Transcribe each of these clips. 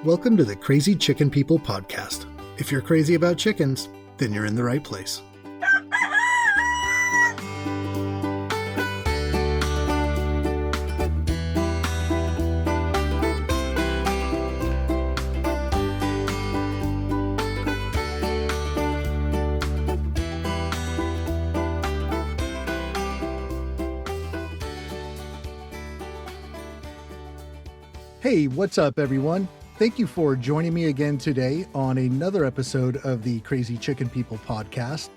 Welcome to the Crazy Chicken People podcast. If you're crazy about chickens, then you're in the right place. Hey, what's up, everyone? Thank you for joining me again today on another episode of the Crazy Chicken People podcast.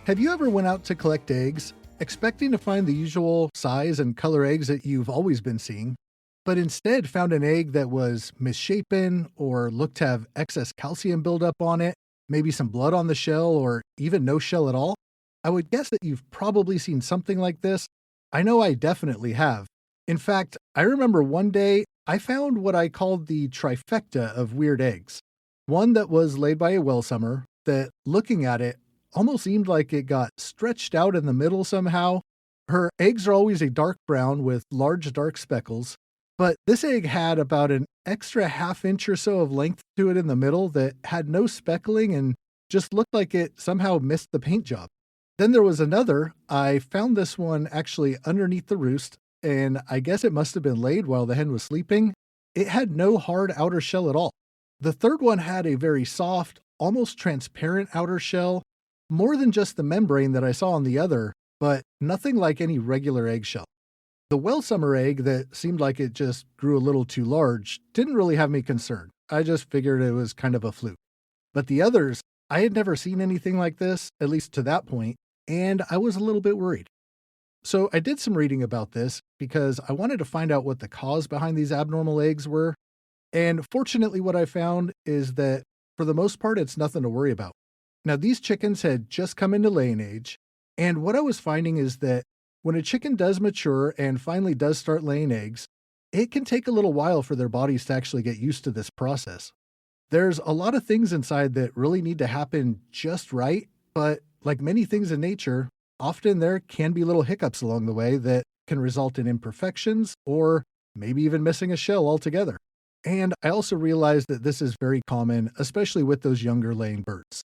Have you ever went out to collect eggs, expecting to find the usual size and color eggs that you've always been seeing, but instead found an egg that was misshapen or looked to have excess calcium buildup on it, maybe some blood on the shell, or even no shell at all? I would guess that you've probably seen something like this. I know I definitely have. In fact, I remember one day I found what I called the trifecta of weird eggs. One that was laid by a welsummer that, looking at it, almost seemed like it got stretched out in the middle somehow. Her eggs are always a dark brown with large dark speckles, but this egg had about an extra half inch or so of length to it in the middle that had no speckling and just looked like it somehow missed the paint job. Then there was another. I found this one actually underneath the roost, and I guess it must have been laid while the hen was sleeping. It had no hard outer shell at all. The third one had a very soft, almost transparent outer shell, more than just the membrane that I saw on the other, but nothing like any regular eggshell. The welsummer egg that seemed like it just grew a little too large didn't really have me concerned. I just figured it was kind of a fluke. But the others, I had never seen anything like this, at least to that point, and I was a little bit worried. So I did some reading about this because I wanted to find out what the cause behind these abnormal eggs were. And fortunately, what I found is that for the most part, it's nothing to worry about. Now, these chickens had just come into laying age. And what I was finding is that when a chicken does mature and finally does start laying eggs, it can take a little while for their bodies to actually get used to this process. There's a lot of things inside that really need to happen just right. But like many things in nature, often there can be little hiccups along the way that can result in imperfections or maybe even missing a shell altogether. And I also realized that this is very common, especially with those younger laying birds.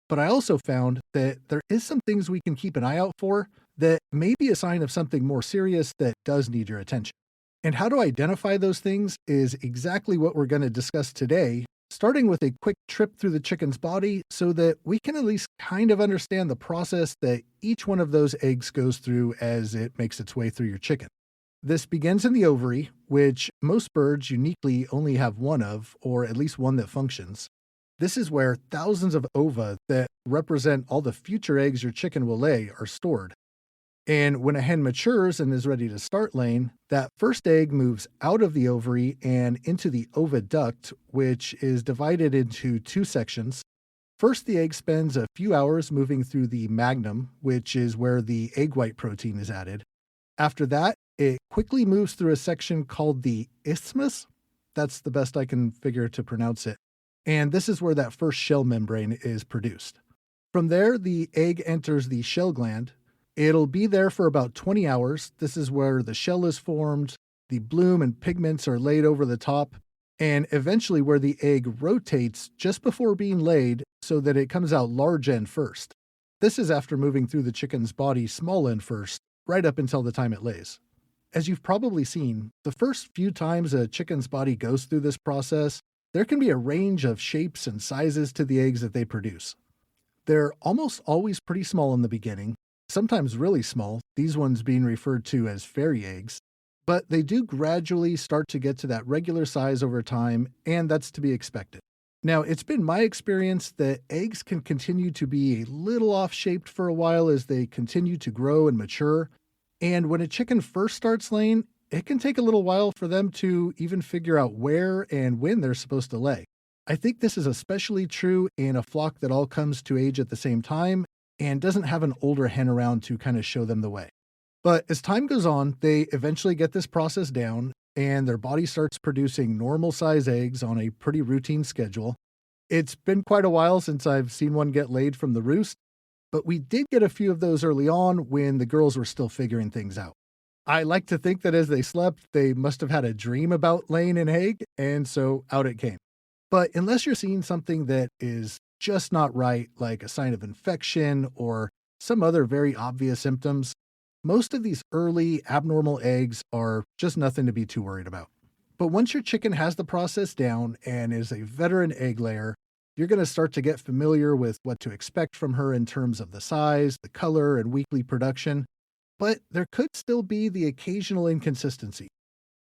But I also found that there is some things we can keep an eye out for that may be a sign of something more serious that does need your attention. And how to identify those things is exactly what we're going to discuss today, starting with a quick trip through the chicken's body so that we can at least kind of understand the process that each one of those eggs goes through as it makes its way through your chicken. This begins in the ovary, which most birds uniquely only have one of, or at least one that functions. This is where thousands of ova that represent all the future eggs your chicken will lay are stored. And when a hen matures and is ready to start laying, that first egg moves out of the ovary and into the oviduct, which is divided into two sections. First, the egg spends a few hours moving through the magnum, which is where the egg white protein is added. After that, it quickly moves through a section called the isthmus. That's the best I can figure to pronounce it. And this is where that first shell membrane is produced. From there, the egg enters the shell gland. It'll be there for about 20 hours. This is where the shell is formed, the bloom and pigments are laid over the top, and eventually where the egg rotates just before being laid so that it comes out large end first. This is after moving through the chicken's body small end first, right up until the time it lays. As you've probably seen, the first few times a chicken's body goes through this process, there can be a range of shapes and sizes to the eggs that they produce. They're almost always pretty small in the beginning, sometimes really small, these ones being referred to as fairy eggs, but they do gradually start to get to that regular size over time, and that's to be expected. Now, it's been my experience that eggs can continue to be a little off-shaped for a while as they continue to grow and mature, and when a chicken first starts laying, it can take a little while for them to even figure out where and when they're supposed to lay. I think this is especially true in a flock that all comes to age at the same time and doesn't have an older hen around to kind of show them the way. But as time goes on, they eventually get this process down and their body starts producing normal size eggs on a pretty routine schedule. It's been quite a while since I've seen one get laid from the roost, but we did get a few of those early on when the girls were still figuring things out. I like to think that as they slept, they must have had a dream about laying an egg, and so out it came. But unless you're seeing something that is just not right, like a sign of infection or some other very obvious symptoms, most of these early abnormal eggs are just nothing to be too worried about. But once your chicken has the process down and is a veteran egg layer, you're going to start to get familiar with what to expect from her in terms of the size, the color, and weekly production. But there could still be the occasional inconsistency.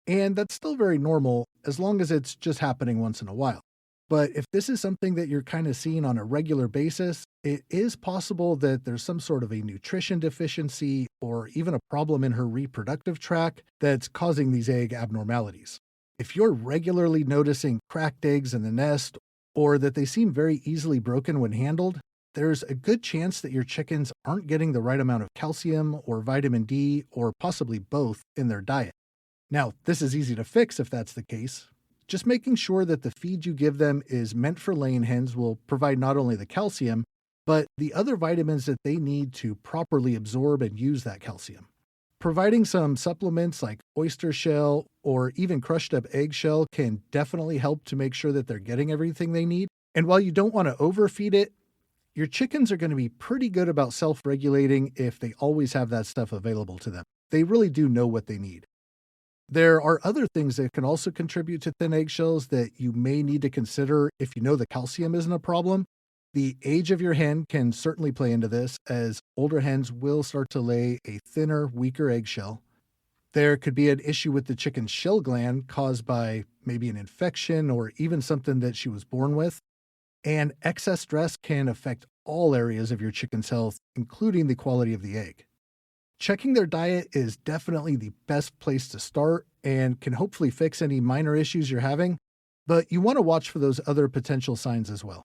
And that's still very normal as long as it's just happening once in a while. But if this is something that you're kind of seeing on a regular basis, it is possible that there's some sort of a nutrition deficiency or even a problem in her reproductive tract that's causing these egg abnormalities. If you're regularly noticing cracked eggs in the nest or that they seem very easily broken when handled, there's a good chance that your chickens aren't getting the right amount of calcium or vitamin D or possibly both in their diet. Now, this is easy to fix if that's the case. Just making sure that the feed you give them is meant for laying hens will provide not only the calcium, but the other vitamins that they need to properly absorb and use that calcium. Providing some supplements like oyster shell or even crushed up eggshell can definitely help to make sure that they're getting everything they need. And while you don't want to overfeed it, your chickens are going to be pretty good about self regulating if they always have that stuff available to them. They really do know what they need. There are other things that can also contribute to thin eggshells that you may need to consider if you know the calcium isn't a problem. The age of your hen can certainly play into this, as older hens will start to lay a thinner, weaker eggshell. There could be an issue with the chicken's shell gland caused by maybe an infection or even something that she was born with. And excess stress can affect all areas of your chicken's health, including the quality of the egg. Checking their diet is definitely the best place to start and can hopefully fix any minor issues you're having, but you want to watch for those other potential signs as well.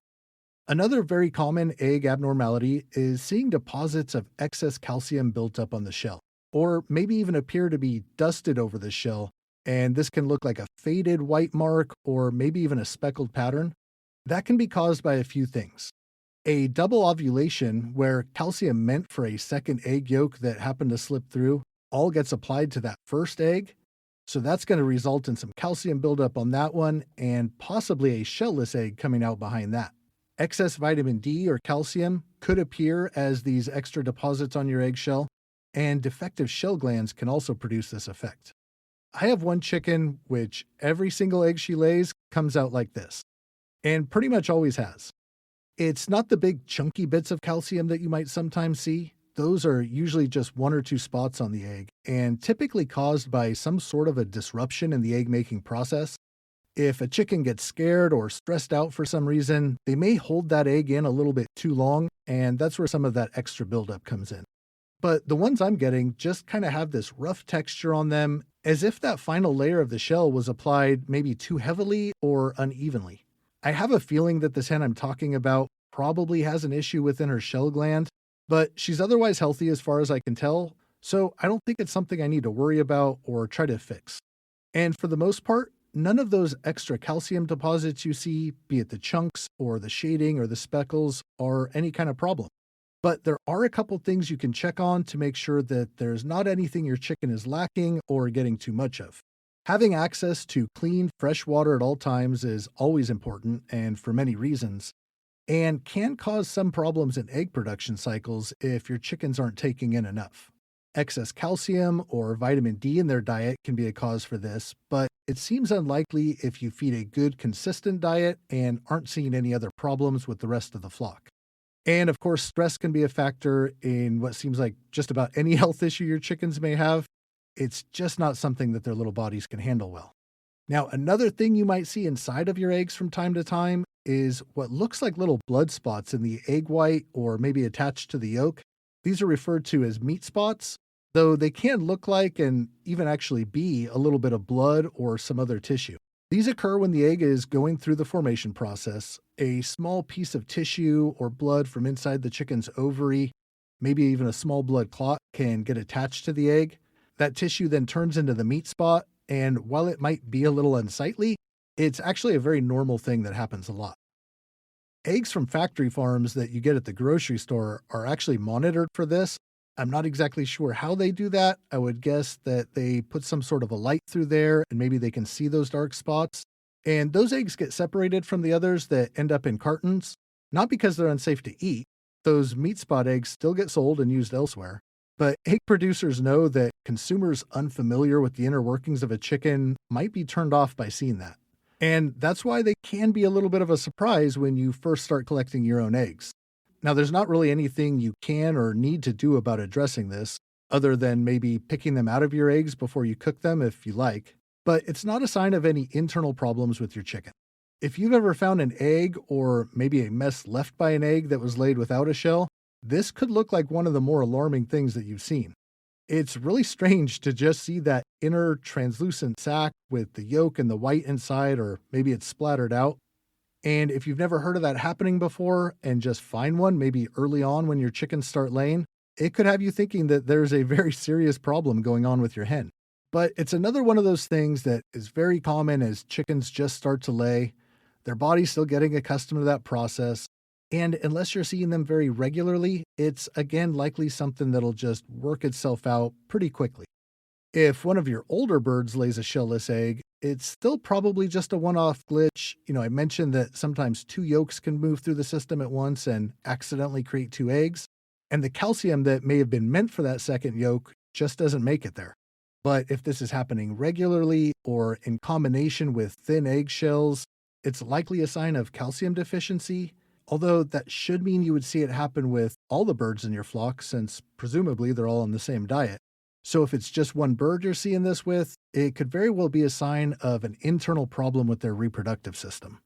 Another very common egg abnormality is seeing deposits of excess calcium built up on the shell, or maybe even appear to be dusted over the shell, and this can look like a faded white mark or maybe even a speckled pattern. That can be caused by a few things. A double ovulation, where calcium meant for a second egg yolk that happened to slip through, all gets applied to that first egg. So that's going to result in some calcium buildup on that one and possibly a shellless egg coming out behind that. Excess vitamin D or calcium could appear as these extra deposits on your eggshell, and defective shell glands can also produce this effect. I have one chicken which every single egg she lays comes out like this, and pretty much always has. It's not the big chunky bits of calcium that you might sometimes see. Those are usually just one or two spots on the egg, and typically caused by some sort of a disruption in the egg making process. If a chicken gets scared or stressed out for some reason, they may hold that egg in a little bit too long, and that's where some of that extra buildup comes in. But the ones I'm getting just kind of have this rough texture on them, as if that final layer of the shell was applied maybe too heavily or unevenly. I have a feeling that this hen I'm talking about probably has an issue within her shell gland, but she's otherwise healthy as far as I can tell, so I don't think it's something I need to worry about or try to fix. And for the most part, none of those extra calcium deposits you see, be it the chunks or the shading or the speckles, are any kind of problem. But there are a couple things you can check on to make sure that there's not anything your chicken is lacking or getting too much of. Having access to clean, fresh water at all times is always important, and for many reasons, and can cause some problems in egg production cycles if your chickens aren't taking in enough. Excess calcium or vitamin D in their diet can be a cause for this, but it seems unlikely if you feed a good, consistent diet and aren't seeing any other problems with the rest of the flock. And of course, stress can be a factor in what seems like just about any health issue your chickens may have. It's just not something that their little bodies can handle well. Now, another thing you might see inside of your eggs from time to time is what looks like little blood spots in the egg white or maybe attached to the yolk. These are referred to as meat spots, though they can look like and even actually be a little bit of blood or some other tissue. These occur when the egg is going through the formation process. A small piece of tissue or blood from inside the chicken's ovary, maybe even a small blood clot, can get attached to the egg. That tissue then turns into the meat spot, and while it might be a little unsightly, it's actually a very normal thing that happens a lot. Eggs from factory farms that you get at the grocery store are actually monitored for this. I'm not exactly sure how they do that. I would guess that they put some sort of a light through there and maybe they can see those dark spots. And those eggs get separated from the others that end up in cartons, not because they're unsafe to eat. Those meat spot eggs still get sold and used elsewhere. But egg producers know that consumers unfamiliar with the inner workings of a chicken might be turned off by seeing that. And that's why they can be a little bit of a surprise when you first start collecting your own eggs. Now, there's not really anything you can or need to do about addressing this, other than maybe picking them out of your eggs before you cook them if you like. But it's not a sign of any internal problems with your chicken. If you've ever found an egg or maybe a mess left by an egg that was laid without a shell, this could look like one of the more alarming things that you've seen. It's really strange to just see that inner translucent sac with the yolk and the white inside, or maybe it's splattered out. And if you've never heard of that happening before and just find one, maybe early on when your chickens start laying, it could have you thinking that there's a very serious problem going on with your hen. But it's another one of those things that is very common as chickens just start to lay. Their body's still getting accustomed to that process. And unless you're seeing them very regularly, it's again likely something that'll just work itself out pretty quickly. If one of your older birds lays a shellless egg, it's still probably just a one-off glitch. I mentioned that sometimes two yolks can move through the system at once and accidentally create two eggs, and the calcium that may have been meant for that second yolk just doesn't make it there. But if this is happening regularly or in combination with thin eggshells, it's likely a sign of calcium deficiency, although that should mean you would see it happen with all the birds in your flock since presumably they're all on the same diet. So if it's just one bird you're seeing this with, it could very well be a sign of an internal problem with their reproductive system.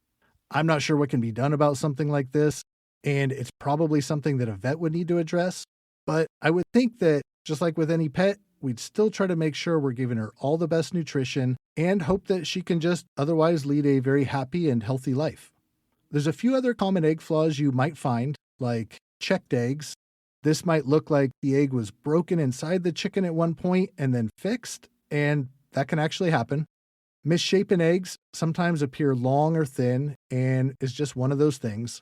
I'm not sure what can be done about something like this, and it's probably something that a vet would need to address, but I would think that just like with any pet, we'd still try to make sure we're giving her all the best nutrition and hope that she can just otherwise lead a very happy and healthy life. There's a few other common egg flaws you might find, like checked eggs. This might look like the egg was broken inside the chicken at one point and then fixed, and that can actually happen. Misshapen eggs sometimes appear long or thin and is just one of those things.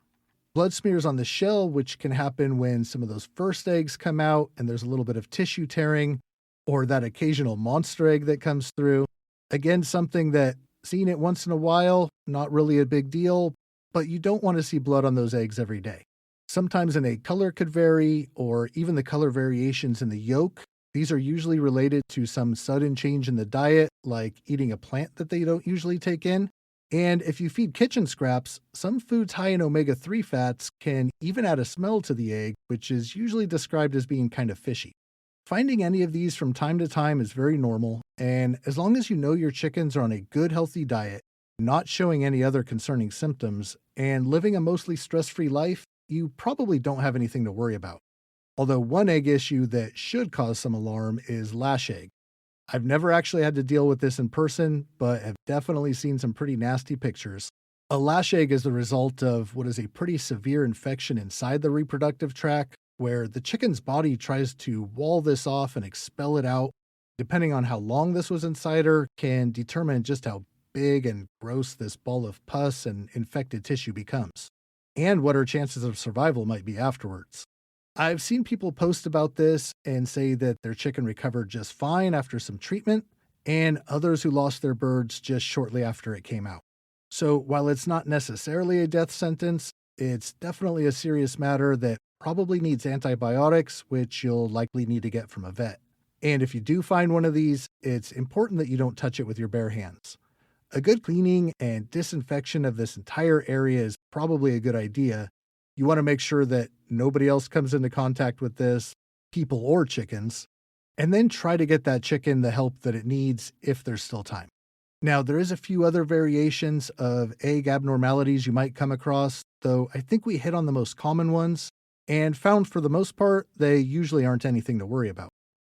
Blood smears on the shell, which can happen when some of those first eggs come out and there's a little bit of tissue tearing, or that occasional monster egg that comes through. Again, something that seeing it once in a while, not really a big deal, but you don't want to see blood on those eggs every day. Sometimes an egg color could vary, or even the color variations in the yolk. These are usually related to some sudden change in the diet, like eating a plant that they don't usually take in. And if you feed kitchen scraps, some foods high in omega-3 fats can even add a smell to the egg, which is usually described as being kind of fishy. Finding any of these from time to time is very normal, and as long as you know your chickens are on a good, healthy diet, not showing any other concerning symptoms, and living a mostly stress-free life, you probably don't have anything to worry about. Although one egg issue that should cause some alarm is lash egg. I've never actually had to deal with this in person, but have definitely seen some pretty nasty pictures. A lash egg is the result of what is a pretty severe infection inside the reproductive tract, where the chicken's body tries to wall this off and expel it out. Depending on how long this was inside her, can determine just how big and gross this ball of pus and infected tissue becomes, and what her chances of survival might be afterwards. I've seen people post about this and say that their chicken recovered just fine after some treatment, and others who lost their birds just shortly after it came out. So while it's not necessarily a death sentence, it's definitely a serious matter that probably needs antibiotics, which you'll likely need to get from a vet. And if you do find one of these, it's important that you don't touch it with your bare hands. A good cleaning and disinfection of this entire area is probably a good idea. You want to make sure that nobody else comes into contact with this, people or chickens, and then try to get that chicken the help that it needs if there's still time. Now, there is a few other variations of egg abnormalities you might come across, though I think we hit on the most common ones, and found for the most part, they usually aren't anything to worry about.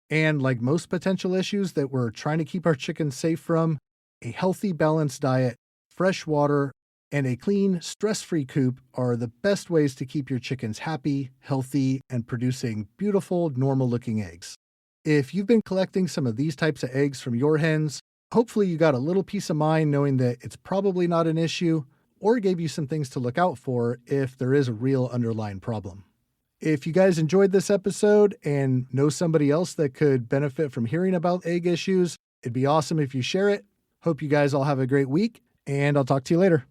And like most potential issues that we're trying to keep our chickens safe from, a healthy, balanced diet, fresh water, and a clean, stress-free coop are the best ways to keep your chickens happy, healthy, and producing beautiful, normal-looking eggs. If you've been collecting some of these types of eggs from your hens, hopefully you got a little peace of mind knowing that it's probably not an issue, or gave you some things to look out for if there is a real underlying problem. If you guys enjoyed this episode and know somebody else that could benefit from hearing about egg issues, it'd be awesome if you share it. Hope you guys all have a great week, and I'll talk to you later.